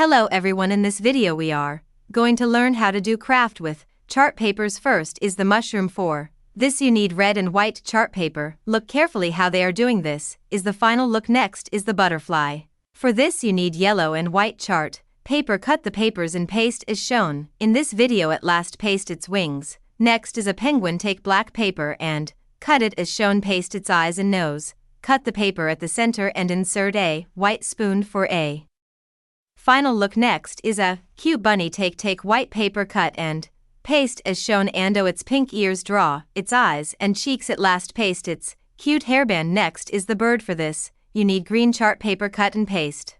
Hello everyone, in this video we are going to learn how to do craft with chart papers. First is the mushroom. For this you need red and white chart paper. Look carefully how they are doing this is the final look. Next is the butterfly. For this you need yellow and white chart paper. Cut the papers and paste as shown in this video. At last paste its wings. Next is a penguin. Take black paper and cut it as shown. Paste its eyes and nose. Cut the paper at the center and insert a white spoon for a final look. Next is a cute bunny. Take white paper, cut and paste as shown, and its pink ears. Draw its eyes and cheeks. At last paste its cute hairband. Next is the bird. For this you need green chart paper. Cut and paste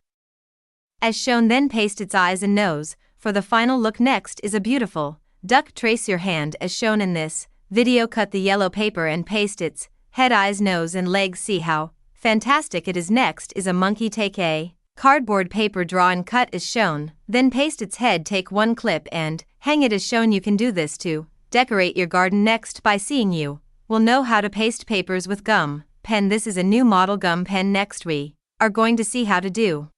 as shown, then paste its eyes and nose for the final look. Next is a beautiful duck. Trace your hand as shown in this video. Cut the yellow paper and paste its head, eyes, nose and legs. See how fantastic it is. Next is a monkey. Take a cardboard paper, draw and cut as shown, then paste its head. Take one clip and hang it as shown. You can do this to decorate your garden. Next, by seeing you will know how to paste papers with gum pen. This is a new model gum pen. Next we are going to see how to do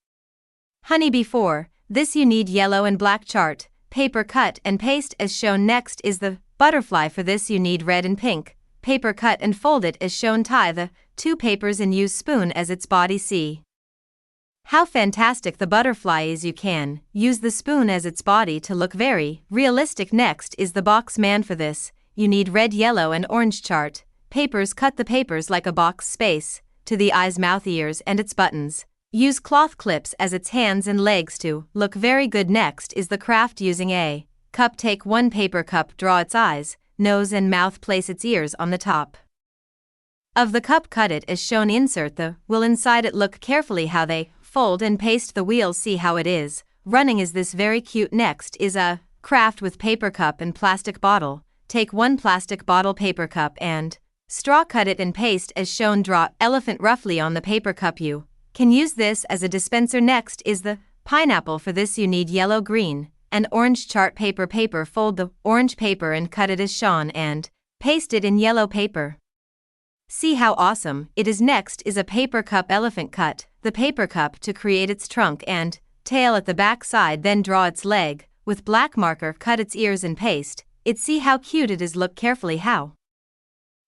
honeybee. For this you need yellow and black chart paper. Cut and paste as shown. Next is the butterfly. For this you need red and pink paper. Cut and fold it as shown. Tie the two papers and use spoon as its body. See how fantastic the butterfly is. You can use the spoon as its body to look very realistic. Next is the box man. For this you need red, yellow and orange chart papers. Cut the papers like a box space to the eyes, mouth, ears and its buttons. Use cloth clips as its hands and legs to look very good. Next is the craft using a cup. Take one paper cup, draw its eyes, nose and mouth, place its ears on the top of the cup. Cut it as shown. Insert the wheel inside it. Look carefully how they fold and paste the wheels. See how it is running. Is this very cute? Next is a craft with paper cup and plastic bottle. Take one plastic bottle, paper cup and straw. Cut it and paste as shown. Draw elephant roughly on the paper cup. You can use this as a dispenser. Next is the pineapple. For this you need yellow, green and orange chart paper. Fold the orange paper and cut it as shown and paste it in yellow paper. See how awesome it is. Next is a paper cup elephant. Cut the paper cup to create its trunk and tail at the back side, then draw its leg with black marker. Cut its ears and paste it. See how cute it is. Look carefully how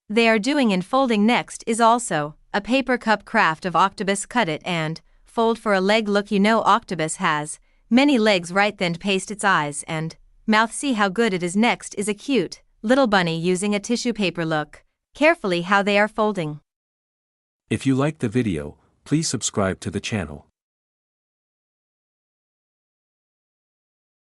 they are doing and folding. Next is also a paper cup craft of octopus. Cut it and fold for a leg. Look, you know octopus has many legs, right? Then paste its eyes and mouth. See how good it is. Next is a cute little bunny using a tissue paper. Look carefully how they are folding. If you liked the video, please subscribe to the channel.